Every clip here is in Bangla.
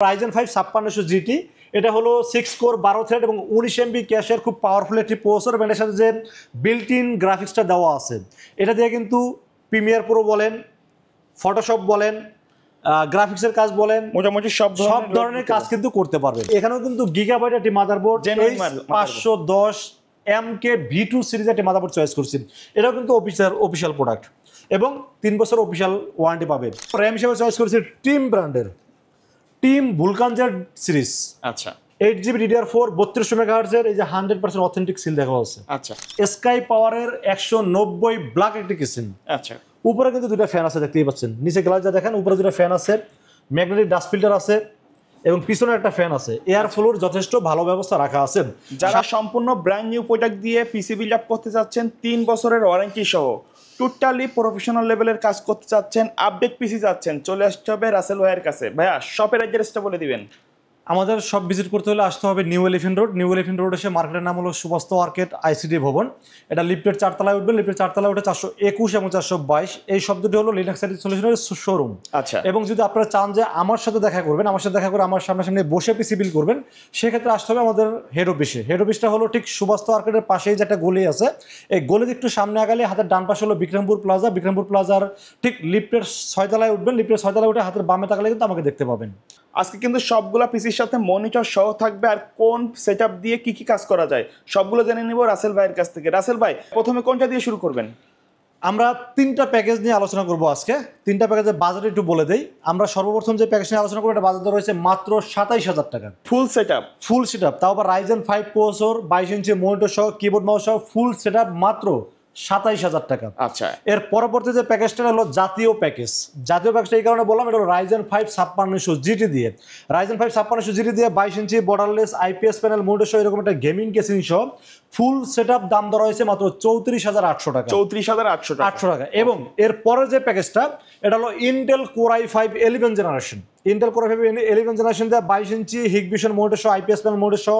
Ryzen 5 5600 GT এটা হলো 6 কোর 12 থ্রেড এবং 19 MB ক্যাশের খুব পাওয়ারফুল একটি প্রসেসর এবং এর সাথে যে বিল্ট ইন গ্রাফিক্সটা দেওয়া আছে এটা দিয়ে কিন্তু প্রিমিয়ার প্রো বলেন ফটোশপ বলেন গ্রাফিক্সের কাজ বলেন মোটামুটি সব ধরনের কাজ কিন্তু করতে পারবে। এখানেও কিন্তু গিগাবাইট একটি মাদারবোর্ড 510 MK V2 সিরিজের একটি মাদারবোর্ড চয়েস করছি। এটাও কিন্তু অফিশিয়াল প্রোডাক্ট এবং 3 বছর অফিশিয়াল ওয়ারেন্টি পাবে। র্যাম হিসেবে চয়েস করেছি টিম ব্র্যান্ডের টিম ভুলকান জেড সিরিজ। আচ্ছা 8GB DDR4 3200 MHz এর এই যে 100% অথেন্টিক সিল দেখা হচ্ছে। আচ্ছা স্কাই পাওয়ারের 190 ব্ল্যাক একটি কিসেন। আচ্ছা উপরে কিন্তু দুটো ফ্যান আছে দেখতেই পাচ্ছেন, নিচে গ্লাস যা দেখেন উপরে দুটো ফ্যান আছে, ম্যাগনেটিক ডাস্ট ফিল্টার আছে এবং পিছনে একটা ফ্যান আছে। এয়ার ফ্লোর যথেষ্ট ভালো ব্যবস্থা রাখা আছে। যারা সম্পূর্ণ ব্র্যান্ড নিউ প্রোডাক্ট দিয়ে পিসি বিল্ড আপ করতে চাচ্ছেন 3 বছরের ওয়ারেন্টি সহ টোটালি প্রফেশনাল লেভেলের কাজ করতে চাচ্ছেন, আপডেট পিসি চাচ্ছেন, চলে আসতে হবে রাসেল ভাইয়ের কাছে। ভাইয়া শপের অ্যাড্রেসটা বলে দিবেন। আমাদের সব ভিজিট করতে হলে আসতে হবে new elephant road. New elephant road এসে মার্কেটের নাম হলো সুবাস্ত মার্কেট আইসিডি ভবন। এটা লিফটের 4 তলায় উঠবে, লিফটের 4 তলায় উঠে 421 এবং 422 এই শব্দটি হলো লিনাক্স আইটি সলিউশনের শোরুম। আচ্ছা এবং যদি আপনারা চান যে আমার সাথে দেখা করবেন, আমার সাথে দেখা করে আমার সামনাসামনি বসে পিসি বিল করবেন, সেক্ষেত্রে আসতে হবে আমাদের হেড অফিসে। হেড অফিসটা হলো ঠিক সুবাস্ত মার্কেটের পাশেই যে একটা গলি আছে, এই গলিতে একটু সামনে আগালে হাতের ডান পাশে হলো বিক্রমপুর প্লাজা। বিক্রমপুর প্লাজার ঠিক লিফটের 6 তলায় উঠবেন, লিফটের 6 তলায় উঠে হাতের বামে তাকালে কিন্তু আমাকে দেখতে পাবেন। আজকে কিন্তু সবগুলা পিসির সাথে মনিটর সহ থাকবে, আর কোন সেটআপ দিয়ে কি কি কাজ করা যায় সবগুলো জেনে নিব রাসেল ভাইয়ের কাছ থেকে। রাসেল ভাই প্রথমে কোনটা দিয়ে শুরু করবেন? আমরা 3টা প্যাকেজ নিয়ে আলোচনা করব আজকে। 3টা প্যাকেজের বাজেট একটু বলে দেই। আমরা সর্বপ্রথম যে প্যাকেজ নিয়ে আলোচনা করব এটা বাজেট রয়েছে মাত্র 27000 টাকা। ফুল সেটআপ তাও আবার Ryzen 5 প্রসেসর 22 ইঞ্চি মনিটর সহ কিবোর্ড মাউস সহ ফুল সেটআপ মাত্র 27000 টাকা। আচ্ছা এর পরবর্তী যে প্যাকেজটা হলো জাতীয় প্যাকেজ। জাতীয় প্যাকেজটা এই কারণে বললাম, এটা হলো Ryzen 5 5600 GT দিয়ে। Ryzen 5 5600 GT দিয়ে 22 ইঞ্চি বর্ডারলেস IPS প্যানেল মনিটর সহ এরকম একটা গেমিং কেসিং সহ ফুল সেটআপ দাম ধরা হয়েছে মাত্র 34800 টাকা। 34800 টাকা। এবং এর পরের যে প্যাকেজটা এটা হলো Intel Core i5 11 generation. Intel Core i5 11 generation দিয়ে 22 ইঞ্চি হিগভিশন মনিটর সহ IPS প্যানেল মনিটর সহ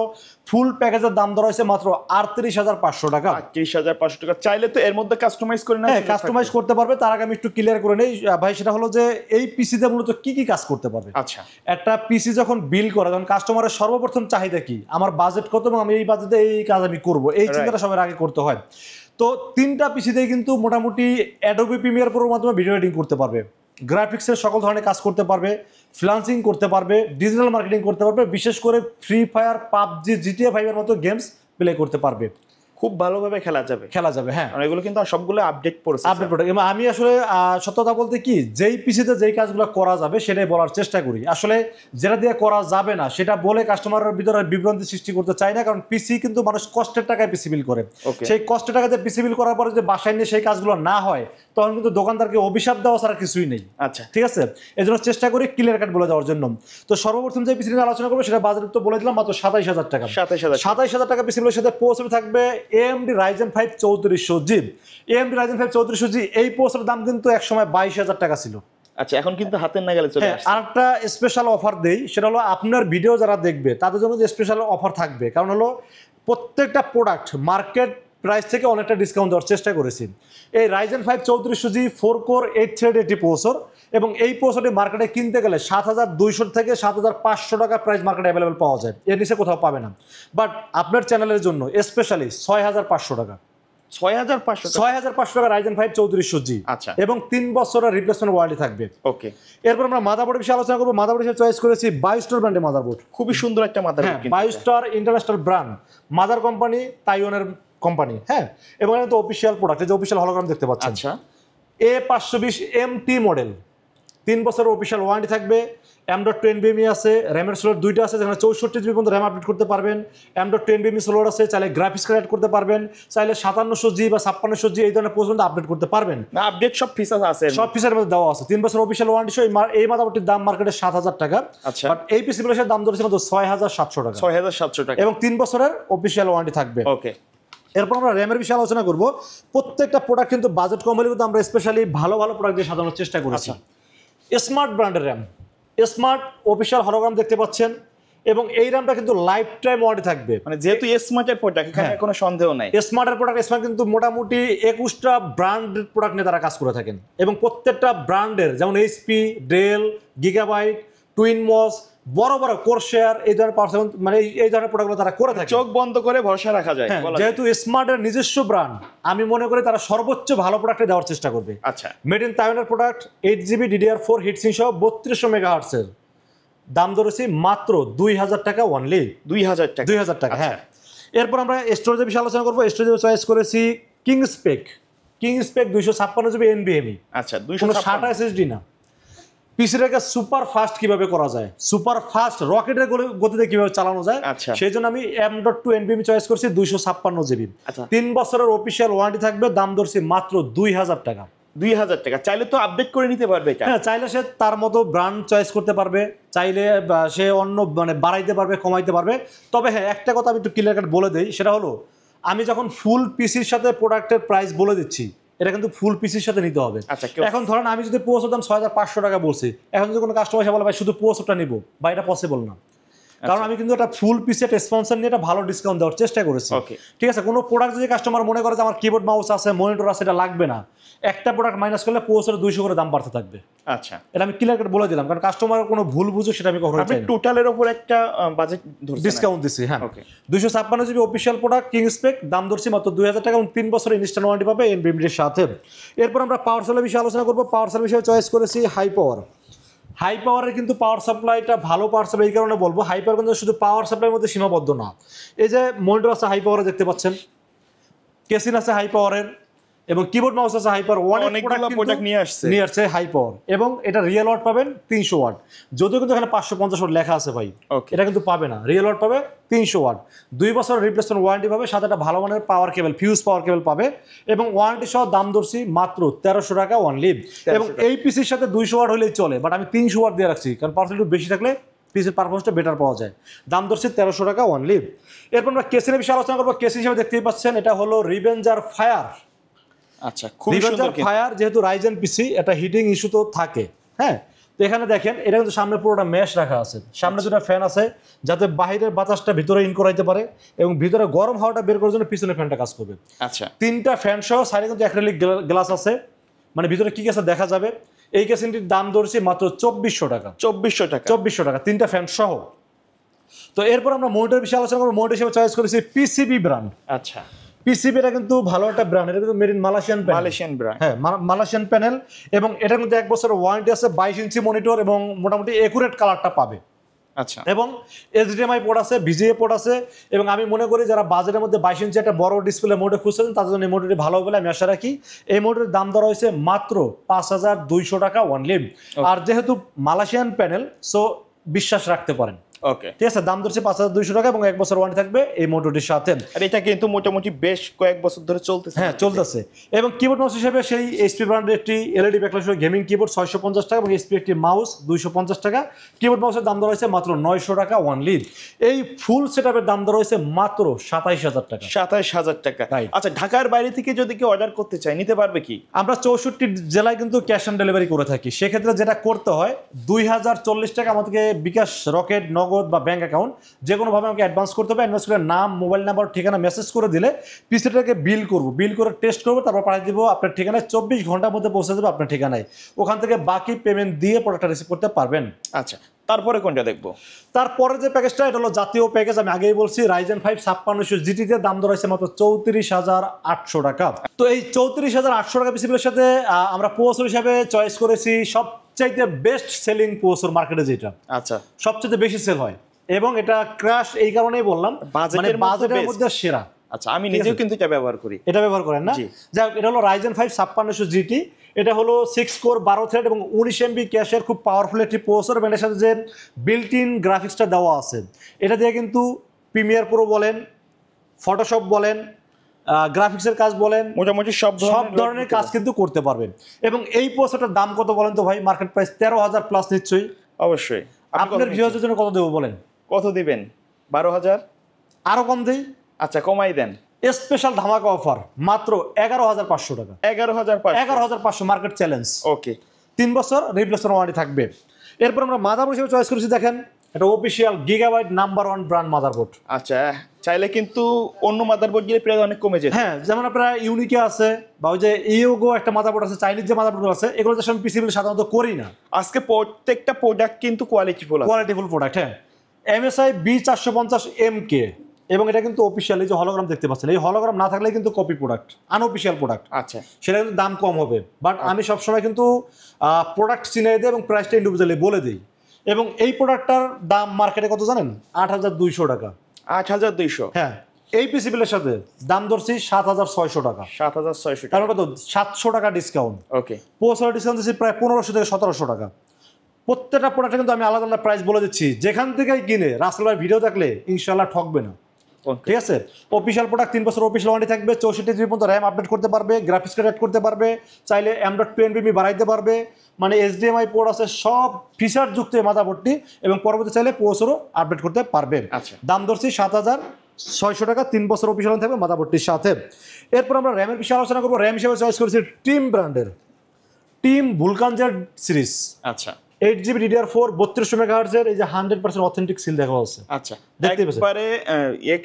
ফুল প্যাকেজের দাম ধরা হয়েছে মাত্র 38500 টাকা। 38500 টাকা। চাইলে তো এর মধ্যে কাস্টমাইজ করে হ্যাঁ কাস্টমাইজ করতে পারবে। তার আগে আমি একটু ক্লিয়ার করে নেই ভাই, সেটা হলো যে এই পিসিতে মূলত কি কি কাজ করতে পারবে। আচ্ছা একটা পিসি যখন বিল করে তখন কাস্টমারের সর্বপ্রথম চাহিদা কি, আমার বাজেট কত এবং আমি এই বাজেটে এই কাজ আমি করব, এই চিন্তাটা সবার আগে করতে হয়। তো 3টা পিসিতেই কিন্তু মোটামুটি অ্যাডোবি প্রিমিয়ার প্রোর মাধ্যমে ভিডিও এডিটিং করতে পারবে, গ্রাফিক্সের সকল ধরনের কাজ করতে পারবে, ফ্রিল্যান্সিং করতে পারবে, ডিজিটাল মার্কেটিং করতে পারবে, বিশেষ করে ফ্রি ফায়ার, পাবজি, GTA 5 এর মতো গেমস প্লে করতে পারবে, খুব ভালোভাবে খেলা যাবে। হ্যাঁ এগুলো কিন্তু সবগুলো আপডেট প্রোডাক্ট। এবং আমি আসলে সত্যতা বলতে কি, যেই পিসিতে যেই কাজগুলো করা যাবে সেটাই বলার চেষ্টা করি। আসলে যেটা দিয়ে করা যাবে না সেটা বলে কাস্টমারের ভিতরে বিভ্রান্তি সৃষ্টি করতে চাই না, কারণ পিসি কিন্তু মানুষ কষ্টের টাকায় পিসি বিল করে। সেই কষ্টের টাকাতে পিসি বিল করার পরে যে বাসায় নিয়ে সেই কাজগুলো না হয় তখন কিন্তু দোকানদারকে অভিশাপ দেওয়া ছাড়া কিছুই নেই। আচ্ছা ঠিক আছে, এই জন্য চেষ্টা করি ক্লিয়ার কাট বলে দেওয়ার জন্য। তো সর্বপ্রথম যে পিসি নিয়ে আলোচনা করবো সেটা বাজেট তো বলে দিলাম মাত্র 27000 টাকা। 27000 টাকা পিসিগুলোর সাথে প্রসেসর থাকবে AMD Ryzen 5 3400G। AMD Ryzen 5 3400G এই প্রসেসরের দাম কিন্তু এক সময় 22000 টাকা ছিল। আচ্ছা এখন কিন্তু হাতের নাগালে চলে আসছে। আরেকটা স্পেশাল অফার দেই, সেটা হলো আপনার ভিডিও যারা দেখবে তাদের জন্য যে স্পেশাল অফার থাকবে, কারণ হলো প্রত্যেকটা প্রোডাক্ট মার্কেট প্রাইস থেকে অনেকটা ডিসকাউন্ট দেওয়ার চেষ্টা করেছি। এই Ryzen 5 3400G 4 কোর 8 থ্রেড এটি প্রসেসর এবং এই প্রসেসরটি মার্কেটে কিনতে গেলে 7200 থেকে 7500 টাকা প্রাইস মার্কেটে অ্যাভেলেবেল পাওয়া যায়, এর নিচে কোথাও পাবে না। বাট আপনার চ্যানেলের জন্য স্পেশালি 6500 টাকা। 6500 টাকা Ryzen 5 3400G। আচ্ছা এবং 3 বছরের রিপ্লেসমেন্ট ওয়ারেন্টি থাকবে। ওকে এরপর আমরা মাদারবোর্ডের বিষয়ে আলোচনা করব। মাদারবোর্ড হিসেবে চয়েস করেছি BioStar ব্র্যান্ডের মাদারবোর্ড। খুবই সুন্দর একটা motherboard. BioStar international brand, mother company তাইওয়ানের কোম্পানি। হ্যাঁ এবং এটা তো অফিশিয়াল প্রোডাক্ট, যে অফিশিয়াল হলোগ্রাম দেখতে পাচ্ছেন। আচ্ছা A520 MT মডেল, 3 বছরের অফিশিয়াল ওয়ারেন্টি থাকবে। M.2 NVMe আছে, র্যামের স্লট 2টা আছে, যেখানে 64GB পর্যন্ত র্যাম আপডেট করতে পারবেন। M.2 NVMe স্লট আছে, চাইলে গ্রাফিক্স কার্ড অ্যাড করতে পারবেন, চাইলে 5700G বা 5600G এই ধরনের পর্যন্ত আপডেট করতে পারবেন। না আপডেট সব ফিচার আছে, সব ফিচারের মধ্যে দেওয়া আছে। 3 বছর অফিশিয়াল ওয়ারেন্টি সহ এই মাদারবোর্ডটির দাম মার্কেটে 7000 টাকা। আচ্ছা বাট এই পিসিগুলোর দাম ধরেছে মাত্র 6700 টাকা। 6700 টাকা এবং 3 বছরের অফিশিয়াল ওয়ারেন্টি থাকবে। ওকে এরপর আমরা র্যামের বিষয়ে আলোচনা করব। প্রত্যেকটা প্রোডাক্ট কিন্তু বাজেট কম হলে কিন্তু আমরা স্পেশালি ভালো প্রোডাক্ট দিয়ে সাজানোর চেষ্টা করেছি। স্মার্ট ব্র্যান্ডের র্যাম, স্মার্ট অফিশিয়াল হলোগ্রাম দেখতে পাচ্ছেন এবং এই র্যামটা কিন্তু লাইফ টাইম ওয়ারেন্টি থাকবে। মানে যেহেতু স্মার্টের প্রোডাক্ট, এখানে কোনো সন্দেহ নাই। স্মার্টের প্রোডাক্ট, স্মার্ট কিন্তু মোটামুটি 21টা ব্র্যান্ডের প্রোডাক্ট নিয়ে তারা কাজ করে থাকেন এবং প্রত্যেকটা ব্র্যান্ডের যেমন HP, ডেল, গিগাবাইট, টুইন মস, বড় বড় কোরশেয়ার, এই ধরনের পারফরমেন্স মানে এই ধরনের প্রোডাক্টগুলো তারা করে থাকে। চোখ বন্ধ করে ভরসা রাখা যায় হ্যাঁ, বলা যায়। যেহেতু স্মার্টের নিজস্ব ব্র্যান্ড, আমি মনে করি তারা সর্বোচ্চ ভালো প্রোডাক্টে দেওয়ার চেষ্টা করবে। আচ্ছা, মেড ইন তাইওয়ানের প্রোডাক্ট, 8GB DDR4 হিটসিং সহ 3200 মেগাহার্টসের, দাম ধরেছি মাত্র 2000 টাকা অনলি। 2000 টাকা। 2000 টাকা, হ্যাঁ। এরপর আমরা স্টোরেজের বিষয়ে আলোচনা করবো। স্টোরেজে চয়েস করেছি কিংস্পেক 256GB NVMe, আচ্ছা, কোনো 256 SATA SSD না। পিসিটাকে সুপার ফাস্ট কিভাবে করা যায়, সুপার ফাস্ট রকেটের গতিতে কিভাবে চালানো যায়, আচ্ছা। সেই জন্য আমি M.2 NVMe চয়েস করছি 256GB। আচ্ছা। 3 বছরের অফিসিয়াল ওয়ারেন্টি থাকবে, দাম ধরছি মাত্র 2000 টাকা। 2000 টাকা। চাইলে তো আপডেট করে নিতে পারবে এটা। হ্যাঁ, চাইলে সে তার মতো ব্র্যান্ড চয়েস করতে পারবে, চাইলে সে অন্য মানে বাড়াইতে পারবে, কমাইতে পারবে। তবে হ্যাঁ, একটা কথা আমি একটু ক্লিয়ার কাট বলে দিই, সেটা হলো আমি যখন ফুল পিসির সাথে প্রোডাক্টের প্রাইস বলে দিচ্ছি, এটা কিন্তু ফুল পিসির সাথে নিতে হবে। আচ্ছা, এখন ধরেন আমি যদি পোস্টের দাম 6500 টাকা বলছি, এখন যদি কোনো কাস্টমার এসে বলে ভাই শুধু পোস্টটা নিবো, বা এটা পসিবল না। কারণ আমি কিন্তু একটা ফুল পিসি একটা স্পন্সর নিয়ে একটা ভালো ডিসকাউন্ট দেওয়ার চেষ্টা করেছি। Okay. ঠিক আছে, কোনো প্রোডাক্ট যদি কাস্টমার মনে করে যে আমার কিবোর্ড মাউস আছে, মনিটর আছে, এটা লাগবে না, একটা প্রোডাক্ট মাইনাস করলে পোস্টের 200 করে দাম বাড়তে থাকবে। আচ্ছা, এটা আমি ক্লিয়ার করে বলে দিলাম, কারণ কাস্টমার কোনো ভুল বুঝুক সেটা আমি কখনো আপনি চাই না। টোটালের উপর একটা বাজেট ধরছেন। ডিসকাউন্ট দিচ্ছি, হ্যাঁ। Okay. 256GB অফিসিয়াল প্রোডাক্ট কিংস্পেক, দাম ধরছি মাত্র 2000 টাকা এবং 3 বছরের ইনস্ট্যান্ট ওয়ারেন্টি পাবে NVMe-র সাথে। এরপর আমরা পাওয়ার সাপ্লাই বিষয়ে আলোচনা করবো। পাওয়ার সাপ্লাই বিষয়ে চয়েস করেছি হাই পাওয়ার। হাই পাওয়ারের কিন্তু পাওয়ার সাপ্লাইটা ভালো পাওয়ার সাপ্লাই, এই কারণে বলবো হাই পাওয়ার কিন্তু শুধু পাওয়ার সাপ্লাইয়ের মধ্যে সীমাবদ্ধ না। এই যে মনিটর আছে হাই পাওয়ারে, দেখতে পাচ্ছেন, কেসিন আছে হাই পাওয়ারের, এবং কিবোর্ড মাউস আছে হাই পাওয়ার। অনেকগুলো প্রোডাক্ট নিয়ে আসছে হাই পাওয়ার, এবং এটা রিয়েল ওয়াট পাবেন 300 ওয়াট, যদিও কিন্তু এখানে 550 ওয়াট লেখা আছে ভাই। Okay. এটা কিন্তু পাবে না, রিয়েল ওয়াট পাবে 300 ওয়াট, 2 বছর রিপ্লেসমেন্ট ওয়ারেন্টি পাবে, সাথে একটা ভালো মানের পাওয়ার কেবল, ফিউজ পাওয়ার কেবল পাবে, এবং ওয়ারেন্টি সহ দাম ধরছি মাত্র 1300 টাকা অনলি। এবং এই পিসির সাথে 200 ওয়াট হলেই চলে, বাট আমি 300 ওয়াট দিয়ে রাখছি, কারণ পাওয়ার একটু বেশি থাকলে পিসির পারফরমেন্সটা বেটার পাওয়া যায়। দাম ধরছি 1300 টাকা অনলি। এরপর আমরা কেসিনের বিষয়ে আলোচনা করবো। কেসি হিসেবে দেখতেই পাচ্ছেন, এটা হলো রিভেঞ্জার ফায়ার। আচ্ছা, খুব সুন্দর রিভেঞ্জার কিন্তু। ফায়ার, যেহেতু রাইজেন পিসি, এটা হিটিং ইস্যু তো থাকে, হ্যাঁ। তো এখানে দেখেন, এটা কিন্তু সামনে পুরোটা মেশ রাখা আছে, সামনে দুটো ফ্যান আছে, যাতে বাইরের বাতাসটা ভিতরে ইন করাইতে পারে, এবং ভিতরে গরম হাওয়াটা বের করার জন্য পিছনে ফ্যানটা কাজ করবে। আচ্ছা, 3টা ফ্যান সহ সাইডে কিন্তু অ্যাক্রিলিক গ্লাস আছে, মানে ভিতরে কি আছে দেখা যাবে। এই কেসিনটির দাম ধরছি মাত্র 2400 টাকা। 2400 টাকা। 2400 টাকা, 3টা ফ্যান সহ। তো এরপর আমরা মনিটর বিষয়ে আলোচনা করবো। মনিটর হিসেবে চয়েস করেছি পিসিবি ব্র্যান্ড। আচ্ছা, পিসিবিটা কিন্তু ভালো একটা ব্র্যান্ড, এটা কিন্তু made in Malaysian panel. Malaysian brand. হ্যাঁ, মালয়েশিয়ান প্যানেল, এবং এটা কিন্তু 1 বছরের ওয়ারেন্টি আছে, 22 ইঞ্চি মনিটর, এবং মোটামুটি একুরেট কালারটা পাবে। আচ্ছা, এবং HDMI পোর্ট আছে, VGA পোর্ট আছে, এবং আমি মনে করি যারা বাজেটের মধ্যে 22 ইঞ্চি একটা বড় ডিসপ্লে মোটে খুঁজছেন, তাদের জন্য এই মোটরটি ভালো বলে আমি আশা রাখি। এই মোটরের দাম ধরা হয়েছে মাত্র 5200 টাকা অনলি। আর যেহেতু মালয়েশিয়ান প্যানেল, সো বিশ্বাস রাখতে পারেন। ওকে, ঠিক আছে, দাম ধরছে 5200 টাকা, এবং 1 বছর ওয়ারেন্টি থাকবে এই মোটরটির সাথে। আর এটা কিন্তু মোটামুটি বেশ কয়েক বছর ধরে চলতেছে। হ্যাঁ, চলতেছে। এবং কিবোর্ড মাউস হিসেবে সেই এইচপি ব্র্যান্ডের একটি LED ব্যাকলাইট গেমিং কিবোর্ড 650 টাকা, এবং এইচপি একটি মাউস 250 টাকা। কিবোর্ড মাউসের দাম ধরা হয়েছে মাত্র 900 টাকা অনলি। এই ফুল সেটআপের দাম ধরা হয়েছে মাত্র 27000 টাকা। 27000 টাকা। Right. আচ্ছা, ঢাকার বাইরে থেকে যদি কেউ অর্ডার করতে চায়, নিতে পারবে কি? আমরা 64 জেলায় কিন্তু ক্যাশ অন ডেলিভারি করে থাকি। সেক্ষেত্রে যেটা করতে হয়, 2040 টাকা আমাদেরকে বিকাশ, রকেট, নগদ বা ব্যাংক অ্যাকাউন্ট যে কোনোভাবে আমাকে অ্যাডভান্স করতে হবে। অ্যাডভান্স করে নাম, মোবাইল নাম্বার, ঠিকানা মেসেজ করে দিলে পিসিটাকে বিল করবো, বিল করে টেস্ট করবো, তারপর পাঠিয়ে দিব আপনার ঠিকানায়। 24 ঘন্টার মধ্যে পৌঁছে দেবে আপনার ঠিকানায়। ওখান থেকে বাকি পেমেন্ট দিয়ে প্রোডাক্টটা রিসিভ করতে পারবেন। আচ্ছা, তারপরে কোনটা দেখবো? তারপরে যে প্যাকেজটা, এটা হলো জাতীয় প্যাকেজ। আমি আগেই বলছি, রাইজেন 5 5600 জিটিতে দাম ধরা হয়েছে মাত্র 34800 টাকা। তো এই 34800 টাকা পিসিবিলের সাথে আমরা প্রসেসর হিসাবে চয়েস করেছি সবচাইতে বেস্ট সেলিং প্রসেসর মার্কেটে, যেটা আচ্ছা, সবচেয়ে বেশি সেল হয়, এবং এটা ক্র্যাশ এই কারণেই বললাম, মানে বাজেটের মধ্যে সেরা। আচ্ছা, আমি নিজেও কিন্তু এটা ব্যবহার করি। এটা ব্যবহার করেন না? জি। যাই হোক, এটা হলো রাইজেন 5 5600 জিটি। এটা হলো 6 কোর 12 থ্রেড এবং 19 MB ক্যাশের খুব পাওয়ারফুল একটি প্রসেসর, এবং এর সাথে যে বিল্ট ইন গ্রাফিক্সটা দেওয়া আছে, এটা দিয়ে কিন্তু প্রিমিয়ার প্রো বলেন, ফটোশপ বলেন, গ্রাফিক্সের কাজ বলেন, মোটামুটি সব ধরনের কাজ কিন্তু করতে পারবেন। এবং এই প্রসেসরটার দাম কত বলেন তো ভাই? মার্কেট প্রাইস 13000 প্লাস নিশ্চয়ই। অবশ্যই। আপনার ভিউয়ারদের জন্য কত দেবো বলেন? কত দিবেন? 12000? আরো কম দেই? আচ্ছা, কমাই দেন। স্পেশাল ধামাকা অফার মাত্র 11500 টাকা। 11500? 11500 মার্কেট চ্যালেঞ্জ। ওকে, 3 বছর রিপ্লেসমেন্ট ওয়ারেন্টি থাকবে। এরপর আমরা মাদারবোর্ড হিসেবে চয়েস করেছি, দেখেন এটা official gigabyte number 1 brand motherboard. আচ্ছা, চাইলে কিন্তু অন্য মাদারবোর্ড গেলে প্রাইস অনেক কমে যেত। হ্যাঁ, যেমন আপনার ইউনিকে আছে বা ওই যে ইউগো একটা মাদারবোর্ড আছে, চাইনিজ যে মাদারবোর্ড আছে, এগুলো তো আমি পিসিবি সাধারণত করি না। আজকে প্রত্যেকটা প্রোডাক্ট কিন্তু কোয়ালিটিফুল প্রোডাক্ট। হ্যাঁ, MSI B450MK, এবং এটা কিন্তু অফিসিয়ালি যে হলোগ্রাম দেখতে পাচ্ছেন, এই হলোগ্রাম না থাকলে কিন্তু কপি প্রোডাক্ট, আনঅফিসিয়াল প্রোডাক্ট। আচ্ছা, সেটা কিন্তু দাম কম হবে, বাট আমি সবসময় কিন্তু প্রোডাক্ট চিনাই দিই এবং প্রাইসটা ইন্ডিভিজুয়ালি বলে দিই। এবং এই প্রোডাক্টটার দাম মার্কেটে কত জানেন? 8,200 টাকা। 8,200? হ্যাঁ, এই পিসিবিলের সাথে দাম ধরছি 7,600 টাকা। 7,600 টাকা, কারণ কত? 700 টাকা ডিসকাউন্ট। ওকে, 500 ডিসকাউন্ট দিচ্ছি প্রায় 1500 থেকে 1700 টাকা। প্রত্যেকটা প্রোডাক্টে কিন্তু আমি আলাদা আলাদা প্রাইস বলে দিচ্ছি। যেখান থেকেই কিনে রাসেল ভাই ভিডিও দেখলে ইনশাল্লাহ ঠকবে না, ঠিক আছে? অফিসিয়াল প্রোডাক্ট 3 বছর অফিসিয়াল ওয়ারেন্টি থাকবে, 64 জিবি পর্যন্ত র্যাম আপডেট করতে পারবে, গ্রাফিক্স কার্ড অ্যাড করতে পারবে, চাইলে M.2 NVMe বাড়াইতে পারবে, মানে HDMI পোর্ট আছে, সব ফিচার যুক্ত এই মাদারবোর্ডটি, এবং পরবর্তী চাইলে প্রসেসরও আপডেট করতে পারবেন। আচ্ছা, দাম ধরছি 7,600 টাকা, 3 বছর অফিসিয়াল থাকবে মাদারবোর্ডটির সাথে। এরপর আমরা র্যামের বিষয়ে আলোচনা করবো। র্যাম হিসেবে চয়েস করেছি টিম ব্র্যান্ডের টিম ভুলকান জেড সিরিজ। আচ্ছা, 8GB DDR4 3200 মেগাহার্টজের, এই যে 100% অথেন্টিক সিল দেখা যাচ্ছে। আচ্ছা, দেখতে পাচ্ছেন একবারে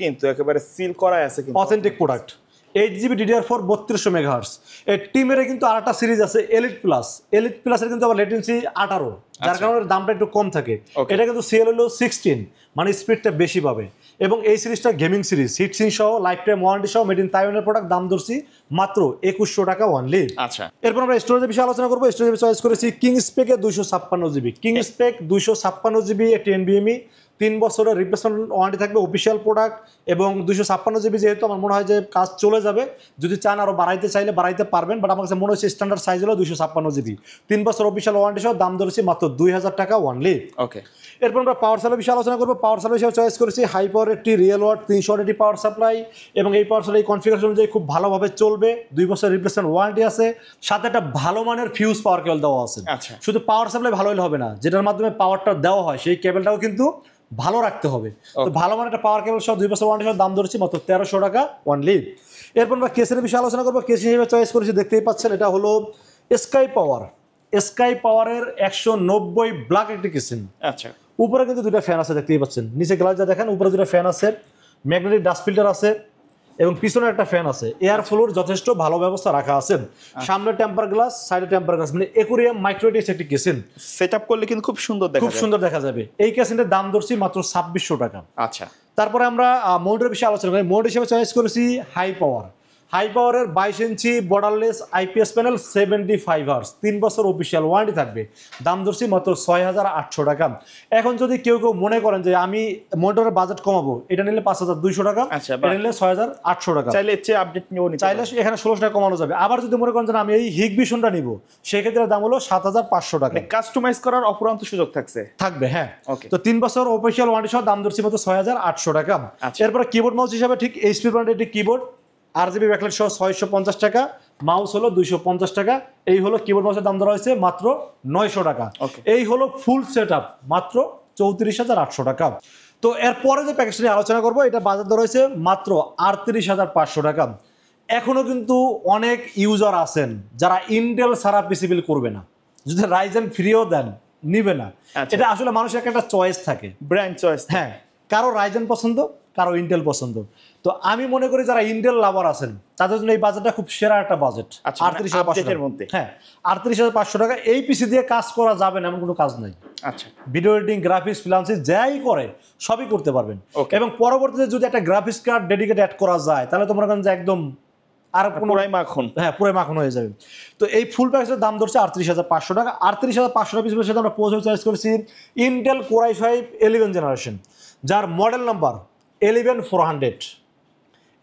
কিন্তু একেবারে সিল করা আছে, কিন্তু authentic product. 8GB DDR4 3200 megahertz. এই টিমের কিন্তু আরেকটা সিরিজ আছে এলিট প্লাস। এলিট প্লাসের কিন্তু আবার লেটেন্সি 18, যার কারণে দামটা একটু কম থাকে। এটা কিন্তু CL হলো 16, মানে স্পিডটা বেশি পাবে। এবং এই সিরিজটা গেমিং সিরিজ, হিটসিং সহ, লাইফ টাইম ওয়ারেন্টি সহ, মেড ইন তাইওয়ানের প্রোডাক্ট। দাম ধরছি মাত্র 2100 টাকা অনলি। আচ্ছা, এরপর আমরা স্টোরেজের বিষয়ে আলোচনা করবো। স্টোরেজ চয়েস করেছি কিং স্পেকে 256GB। King Spec 256GB, 10 NVMe, 3 বছরের রিপ্লেসমেন্ট ওয়ারেন্টি থাকবে, অফিসিয়াল প্রোডাক্ট। এবং 256GB যেহেতু আমার মনে হয় যে কাজ চলে যাবে, যদি চান আরও বাড়াইতে চাইলে বাড়াইতে পারবেন, বাট আমার কাছে মনে হচ্ছে স্ট্যান্ডার্ড সাইজ হলো 256GB, 3 বছর অফিসিয়াল ওয়ারেন্টি সহ। দাম ধরেছি মাত্র 2000 টাকা অনলি। ওকে, এরপর আমরা পাওয়ার সাপ্লাই বিষয়ে আলোচনা করবো। পাওয়ার সাপ্লাই হিসেবে চয়েস করেছি হাই পাওয়ার একটি রিয়েল ওয়াট 380 পাওয়ার সাপ্লাই, এবং এই পাওয়ার সাপ্লাই কনফিগারেশন অনুযায়ী খুব ভালোভাবে চলবে। 2 বছর রিপ্লেসমেন্ট ওয়ারেন্টি আছে, সাথে একটা ভালো মানের ফিউজ পাওয়ার কেবল দেওয়া আছে। আচ্ছা, শুধু পাওয়ার সাপ্লাই ভালো হলে হবে না, যেটার মাধ্যমে পাওয়ারটা দেওয়া হয় সেই কেবলটাও কিন্তু ভালো রাখতে হবে। তো ভালো মানের একটা পাওয়ার কেবল সহ 2 বছর ওয়ারেন্টি সহ দাম ধরেছি মাত্র 1300 টাকা অনলি। এরপর আমরা কেসের বিষয়ে আলোচনা করবো। কেস হিসেবে চয়েস করেছি, দেখতেই পাচ্ছেন, এটা হলো স্কাই পাওয়ার। স্কাই পাওয়ারের 190 ব্ল্যাক একটি কেসিন। আচ্ছা, উপরে কিন্তু দুটো ফ্যান আছে, দেখতেই পাচ্ছেন। নিচে গ্লাস যা দেখেন, উপরে দুটো ফ্যান আছে, ম্যাগনেটিক ডাস্ট ফিল্টার আছে, এবং পিছনে একটা ফ্যান আছে। এয়ার ফ্লোর যথেষ্ট ভালো ব্যবস্থা রাখা আছে। সামনে টেম্পার গ্লাস, সাইডে টেম্পার গ্লাস, মানে অ্যাকুরিয়াম মাইক্রোটিক্স একটি কেসিন। সেটআপ করলে কিন্তু খুব সুন্দর দেখা খুব সুন্দর দেখা যাবে। এই কেসিনের দাম ধরছি মাত্র 2600 টাকা। আচ্ছা, তারপরে আমরা মোডের বিষয়ে আলোচনা করি। মোড হিসেবে চয়েস করেছি হাই পাওয়ার। হাই পাওয়ারের 22 ইঞ্চি বর্ডারলেস IPS প্যানেল, 75 আওয়ার্স, 3 বছর অফিসিয়াল ওয়ারেন্টি থাকবে। দাম ধরছি মাত্র 6800 টাকা। এখন যদি কেউ মনে করেন যে আমি মনিটরের বাজেট কমাবো, এটা নিলে 5200 টাকা, আচ্ছা, এটা নিলে 6800 টাকা। চাইলে এর চেয়ে আপডেট নিও, চাইলে এখানে 1600 টাকা কমানো যাবে। আবার যদি মনে করেন যে আমি এই হিগ ভিশনটা নিব, সেক্ষেত্রে দাম হলো 7500 টাকা। কাস্টমাইজ করার অপরন্ত সুযোগ থাকবে। হ্যাঁ, ওকে। তো 3 বছর অফিসিয়াল ওয়ারেন্টি সহ দাম ধরছি মাত্র 6800 টাকা। এরপরে কিবোর্ড মাউস হিসাবে ঠিক HP ব্র্যান্ডের একটি কিবোর্ড, RGB ব্যাকলাইট সহ 650 টাকা, মাউস হলো 250 টাকা। এই হলো কিবোর্ড মাউসের দাম ধরা হয়েছে মাত্র 900 টাকা। এই হলো ফুল সেটআপ মাত্র 34,800 টাকা। তো এরপরে যে প্যাকেজটা নিয়ে আলোচনা করবো, এটা বাজার দর হয়েছে মাত্র 38,500 টাকা। এখনো কিন্তু অনেক ইউজার আছেন যারা ইন্টেল ছাড়া পিসি বিল করবে না, যদি রাইজেন ফ্রিও দেন নিবে না। এটা আসলে মানুষের একটা চয়েস থাকে, ব্র্যান্ড চয়েস। হ্যাঁ, কারো রাইজেন পছন্দ, কারো ইন্টেল পছন্দ। তো আমি মনে করি যারা ইন্টেল লাভার আছেন তাদের জন্য এই বাজেটটা খুব সেরা একটা বাজেট। 38,500 মধ্যে, হ্যাঁ, 38,500 টাকা। এই পিসি দিয়ে কাজ করা যাবে না এমন কোনো কাজ নাই। আচ্ছা, ভিডিও এডিটিং, গ্রাফিক্স, ফ্রিল্যান্সিং যাই করে সবই করতে পারবেন। এবং পরবর্তীতে যদি একটা গ্রাফিক্স কার্ড ডেডিকেট অ্যাড করা যায়, তাহলে তো মনে করেন যে একদম আর পুরাই মাখন। হ্যাঁ, পুরাই মাখন হয়ে যাবে। তো এই ফুল প্যাকেজের দাম ধরছে 38,500 টাকা। 38,500 টাকা পিসের সাথে আমরা প্রসেসর চয়েস করেছি ইন্টেল Core i5 11 জেনারেশন, যার মডেল নাম্বার 11400।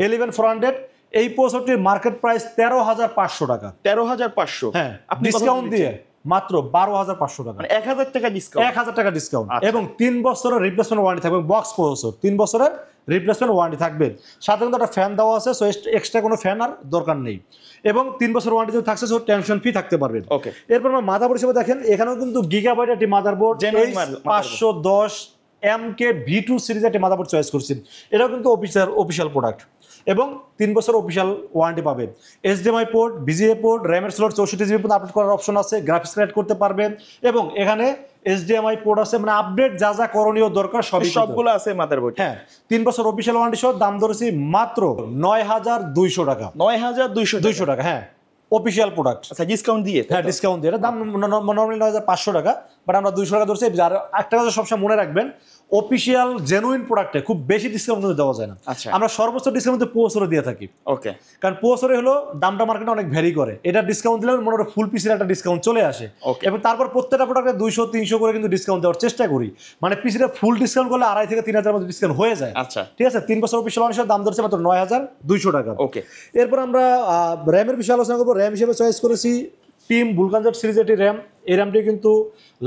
11400 এই প্রসেসরটির মার্কেট প্রাইস 13,500 টাকা। 13,500? হ্যাঁ, ডিসকাউন্ট দিয়ে মাত্র 12,500 টাকা, 1000 টাকা ডিসকাউন্ট। 1000 টাকা ডিসকাউন্ট। এবং 3 বছরের রিপ্লেসমেন্ট ওয়ারেন্টি থাকবে। বক্স প্রসেসর, 3 বছরের রিপ্লেসমেন্ট ওয়ারেন্টি থাকবে। সাথে কিন্তু একটা ফ্যান দেওয়া আছে, সো এক্সট্রা কোনো ফ্যান আর দরকার নেই। এবং 3 বছর ওয়ারেন্টি যদি থাকছে, সো টেনশন ফ্রি থাকতে পারবেন। ওকে। এরপর আমরা মাদারবোর্ড হিসেবে দেখেন, এখানেও কিন্তু গিগাবাইট একটি মাদারবোর্ড 510 MK V2 সিরিজের একটি মাদারবোর্ড চয়েস করছি। এটাও কিন্তু অফিসিয়াল প্রোডাক্ট। এবং 3 বছর অফিসিয়াল ওয়ারেন্টি পাবে। HDMI পোর্ট, BGA পোর্ট, র্যামের স্লট 64GB পর্যন্ত আপডেট করার অপশন আছে, গ্রাফিক্স কার্ড করতে পারবে এবং এখানে HDMI পোর্ট আছে, মানে আপডেট যা যা করণীয় দরকার সবগুলো আছে মাদারবোর্ড। হ্যাঁ, 3 বছর অফিসিয়াল ওয়ারেন্টি সহ দাম ধরেছি মাত্র 9200 টাকা। 9200 টাকা, হ্যাঁ, অফিসিয়াল প্রোডাক্ট। আচ্ছা, ডিসকাউন্ট দিয়ে? হ্যাঁ, ডিসকাউন্ট দিয়ে। এটা দাম নর্মালি 9500 টাকা, বাট আমরা 200 টাকা ধরছি। আর একটা কথা সবসময় মনে রাখবেন, অফিসিয়াল জেনুইন প্রোডাক্টে খুব বেশি ডিসকাউন্ট কিন্তু দেওয়া যায় না। আচ্ছা, আমরা সর্বোচ্চ ডিসকাউন্ট পোস্টরে দিয়ে থাকি। ওকে, কারণ পোস্টরে হলো দামটা মার্কেটে অনেক ভ্যারি করে। এটা ডিসকাউন্ট দিলে মনে হয় ফুল পিসির একটা ডিসকাউন্ট চলে আসে এবং তারপর প্রত্যেকটা প্রোডাক্টে 200-300 করে কিন্তু ডিসকাউন্ট দেওয়ার চেষ্টা করি। মানে পিসিটা ফুল ডিসকাউন্ট করলে 2500 থেকে 3000 মধ্যে ডিসকাউন্ট হয়ে যায়। আচ্ছা, ঠিক আছে। 3 বছর অফিসিয়াল ওয়ারেন্টি দাম ধরছে মাত্র 9200 টাকা। ওকে। এরপর আমরা র্যামের বিষয়ে আলোচনা করবো। র্যাম হিসেবে চয়েস করেছি টিম বুলগানজার সিরিজ এটি র্যাম। এই র্যামটি কিন্তু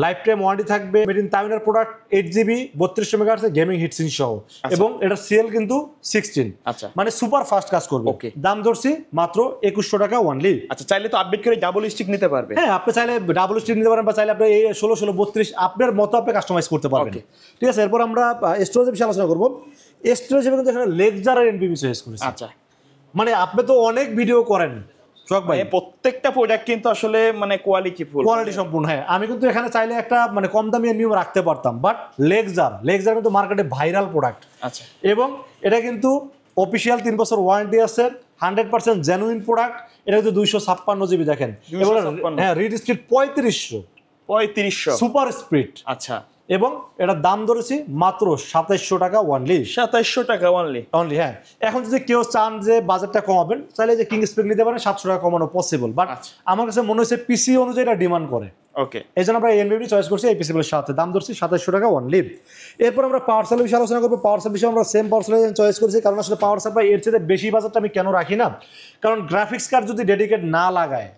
লাইফ টাইম ওয়ারেন্টি থাকবে। মেড ইন তাইওয়ানের product, 8GB 3200 megahertz gaming heat sink সহ এবং এটা সিএল কিন্তু 16। আচ্ছা, মানে সুপার ফাস্ট কাজ করবে। দাম ধরছি মাত্র 2100 টাকা অনলি। আচ্ছা, চাইলে তো আপডেট করে ডাবল স্টিক নিতে পারবে। হ্যাঁ, আপনি চাইলে ডাবল স্টিক নিতে পারেন বা চাইলে আপনি এই 16, 32 আপনার মতো আপনি কাস্টমাইজ করতে পারবেন। ঠিক আছে। এরপর আমরা স্টোরেজের বিষয়ে আলোচনা করবো। স্টোরেজ হিসেবে কিন্তু এখানে লেকজারের এনবিবি চয়েস করেছি। আচ্ছা, মানে আপনি তো অনেক ভিডিও করেন সোহাগ ভাই, প্রত্যেকটা প্রোডাক্ট কিন্তু আসলে মানে কোয়ালিটি সম্পূর্ণ। হ্যাঁ, আমি কিন্তু এখানে চাইলে একটা মানে কম দামি এনবিএম রাখতে পারতাম, বাট লেকজার কিন্তু মার্কেটে ভাইরাল প্রোডাক্ট। আচ্ছা, এবং এটা কিন্তু অফিসিয়াল 3 বছর ওয়ারেন্টি আছে, 100% জেনুইন প্রোডাক্ট। এটা কিন্তু 256GB দেখেন। হ্যাঁ, রিড স্পিড 3500 সুপার স্পিড। আচ্ছা, এবং এটার দাম ধরেছি মাত্র 2700 টাকা অনলি। 2700 টাকা অনলি। হ্যাঁ, এখন যদি কেউ চান যে বাজেটটা কমাবেন, চাইলে যে কিং স্পিড নিতে পারেন, 700 টাকা কমানো পসিবল। বাট আমার কাছে মনে হচ্ছে পিসি অনুযায়ী এটা ডিমান্ড করে। ওকে, এই জন্য আমরা এনবিবি চয়েস করছি এই পিসিগুলোর সাথে। দাম ধরছি 2700 টাকা অনলি। এরপর আমরা পাওয়ার সাপ্লাই বিষয়ে আলোচনা করবো। পাওয়ার সাপ্লাই বিষয়ে আমরা সেম পাওয়ার সাপ্লাই চয়েস করছি, কারণ আসলে পাওয়ার সাপ্লাই এর চেয়ে বেশি বাজেটটা আমি কেন রাখি না, কারণ গ্রাফিক্স কার্ড যদি ডেডিকেট না লাগায়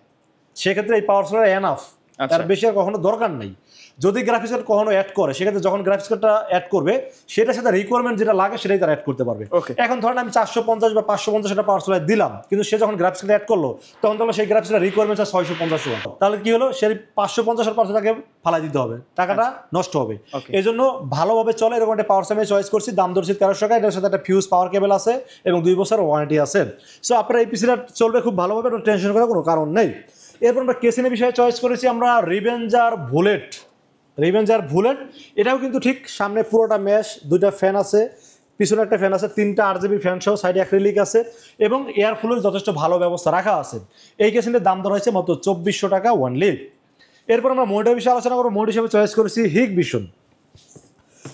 সেক্ষেত্রে এই পাওয়ার সাপ্লাই এনাফ, তার বেশি আর কখনো দরকার নেই। যদি গ্রাফিক্স কার্ড কখনো অ্যাড করে, সেক্ষেত্রে যখন গ্রাফিক্স কার্ডটা অ্যাড করবে সেটার সাথে রিকোয়ারমেন্ট যেটা লাগে সেটাই তারা অ্যাড করতে পারবে। এখন ধরেন আমি 450 বা 550 একটা পাওয়ার সাপ্লাই দিলাম, কিন্তু সে যখন গ্রাফিক্স কার্ড অ্যাড করলো তখন তাহলে সেই গ্রাফিক্সের রিকোয়ারমেন্ট 650 তাহলে কি হলো, সেই 550 পাওয়ার তাকে ফালাই দিতে হবে, টাকাটা নষ্ট হবে। এই জন্য ভালোভাবে চলে এরকম একটা পাওয়ার সাপ্লাই চয়েস করছি। দাম ধরছি 1300 টাকা। এটার সাথে একটা ফিউজ পাওয়ার কেবল আছে এবং 2 বছর ওয়ারেন্টি আছে। সো আপনার এই পিসিটা চলবে খুব ভালোভাবে, টেনশন করার কোনো কারণ নেই। এরপর আমরা কেসিনের বিষয়ে চয়েস করেছি আমরা রিভেঞ্জার বুলেট। এটাও কিন্তু ঠিক সামনে পুরোটা ম্যাশ, 2টা ফ্যান আছে, পিছনে একটা ফ্যান আছে, 3টা RGB ফ্যান সহ, সাইডে অ্যাক্রিলিক আছে এবং এয়ার ফ্লোর যথেষ্ট ভালো ব্যবস্থা রাখা আছে। এই কেসিনের দাম ধরা হয়েছে মাত্র 2400 টাকা অনলি। এরপর আমরা মনিটর বিষয়ে আলোচনা করবো। মনিটর হিসেবে চয়েস করেছি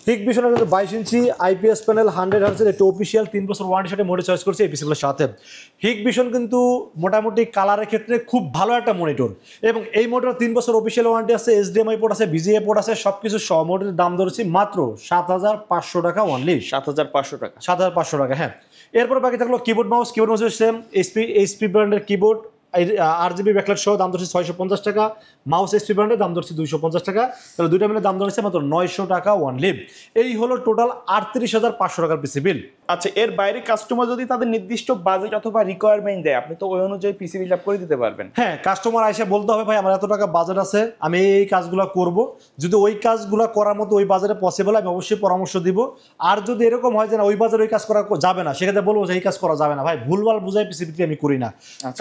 হিকভিশনের কিন্তু 22 ইঞ্চি IPS প্যানেল 100 হার্টজের একটু অফিসিয়াল 3 বছর ওয়ারেন্টির সাথে মনিটর চয়েস করছি এই পিসিগুলোর সাথে। হিকভিশন কিন্তু মোটামুটি কালারের ক্ষেত্রে খুব ভালো একটা মনিটর এবং এই মনিটর 3 বছর অফিসিয়াল ওয়ারেন্টি আছে, HDMI পোর্ট আছে, BGA পোর্ট আছে, সবকিছু সহ মনিটরের দাম ধরেছি মাত্র 7500 টাকা অনলি। 7500 টাকা, 7500 টাকা। হ্যাঁ, এরপর বাকি থাকলো কিবোর্ড মাউস সেম HP ব্র্যান্ডের কিবোর্ড, RGB ব্যাকলাইট সহ দাম ধরছে 650 টাকা। মাউস HP ব্র্যান্ডের দাম ধরছে 250 টাকা। তাহলে দুইটা মিলে দাম ধরছে মাত্র 900 টাকা অনলি। এই হলো টোটাল 38500 টাকার পিসি বিল। আচ্ছা, এর বাইরে কাস্টমার যদি তাদের নির্দিষ্ট বাজেট অথবা রিকোয়ারমেন্ট দেয়, আপনি তো ওই অনুযায়ী পিসি বিল আপ করে দিতে পারবেন। হ্যাঁ, কাস্টমার এসে বলতে হবে ভাই আমার এত টাকা বাজেট আছে, আমি এই কাজগুলো করব। যদি ওই কাজগুলো করার মতো ওই বাজারে পসিবল, আমি অবশ্যই পরামর্শ দিব। আর যদি এরকম হয় যে না ওই বাজারে ওই কাজ করা যাবে না, সেক্ষেত্রে বলবো যে এই কাজ করা যাবে না ভাই, ভুলভাল বুঝাই পিসি বিল আমি করি না।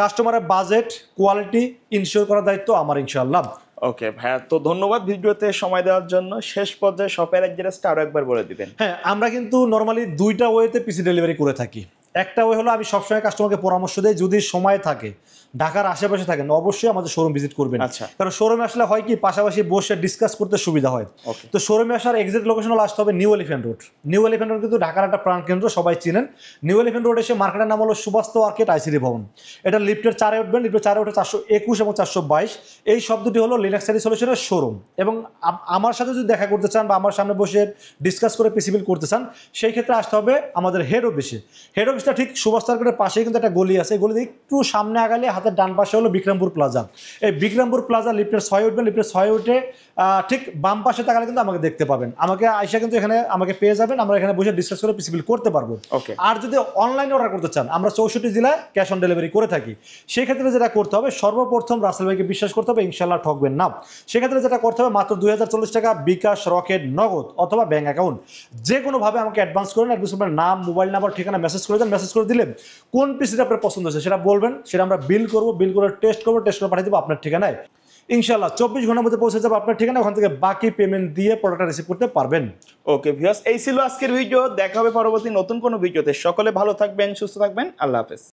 কাস্টমারের বাজেট কোয়ালিটি ইনশিওর করার দায়িত্ব আমার ইনশাআল্লাহ। ওকে ভাইয়া, তো ধন্যবাদ ভিডিওতে সময় দেওয়ার জন্য। শেষ পর্যায়ে শপের অ্যাড্রেসটা আরো একবার বলে দিবেন। হ্যাঁ, আমরা কিন্তু নর্মালি 2টা ওয়েতে পিসি ডেলিভারি করে থাকি। একটা ওয়ে হলো আমি সবসময় কাস্টমারকে পরামর্শ দিই, যদি সময় থাকে, ঢাকার আশেপাশে থাকেন, অবশ্যই আমাদের শোরুম ভিজিট করবেন। কারণ শোরুমে আসলে হয় কি, পাশাপাশি বসে ডিসকাস করতে সুবিধা হয়। তো শোরুমে আসার এক্সাক্ট লোকেশন হলো আসতে হবে new elephant road. New elephant road কিন্তু ঢাকার একটা প্রাণ কেন্দ্র, সবাই চিনেন। নিউ এলিফ্যান্ট রোড এসে মার্কেটের নাম হলো সুবাস্ত আর্কেড আইসিডি ভবন। এটা লিফটের 4-এ উঠবেন, লিফটের 4-এ উঠে 421 এবং 422। এই শব্দটি হলো লিনাক্স আইডি সলিউশনের শোরুম। এবং আমার সাথে যদি দেখা করতে চান বা আমার সামনে বসে ডিসকাস করে পিসি বিল করতে চান, সেই ক্ষেত্রে আসতে হবে আমাদের হেড অফিসে। হেড অফিসটা ঠিক সুবাস্ত আর্কেডের পাশেই কিন্তু একটা গলি আছে। গলিতে একটু সামনে আগালে হাতের ডান পাশে হলো বিক্রমপুর প্লাজা। এই বিক্রমপুর প্লাজা লিফটের 6-এ উঠবেন, লিফটের 6-এ উঠে ঠিক বাম পাশে তাকালে কিন্তু আমাকে দেখতে পাবেন। আমাকে আইসা কিন্তু এখানে আমাকে পেয়ে যাবেন, আমরা এখানে বসে ডিসকাস করে পিসি বিল করতে পারবো। আর যদি অনলাইনে অর্ডার করতে চান, আমরা 64 জেলায় ক্যাশ অন ডেলিভারি করে থাকি। সেক্ষেত্রে যেটা করতে হবে, সর্বপ্রথম রাসেল ভাইকে বিশ্বাস করতে হবে, ইনশাল্লাহ ঠকবেন না। সেক্ষেত্রে যেটা করতে হবে, মাত্র 2040 টাকা বিকাশ, রকেট, নগদ অথবা ব্যাংক অ্যাকাউন্ট যে কোনোভাবে আমাকে অ্যাডভান্স করেন। অ্যাডভান্স করবেন, নাম, মোবাইল নাম্বার, ঠিকানা মেসেজ করে দেন, মেসেজ করে দিলে কোন পিসিটা আপনার পছন্দ হচ্ছে সেটা বলবেন, সেটা আমরা বিল করবো, বিল করে টেস্ট করবো, টেস্ট করে পাঠিয়ে দেবো আপনার ঠিকানায়। ইনশাল্লাহ 24 ঘন্টার মধ্যে পৌঁছে যাবে আপনার ঠিকানা, ওখান থেকে বাকি পেমেন্ট দিয়ে প্রোডাক্টটা রিসিভ করতে পারবেন। ওকে ভিউয়ার্স, এই ছিল আজকের ভিডিও। দেখা হবে পরবর্তী নতুন কোনো ভিডিওতে। সকলে ভালো থাকবেন, সুস্থ থাকবেন। আল্লাহ হাফেজ।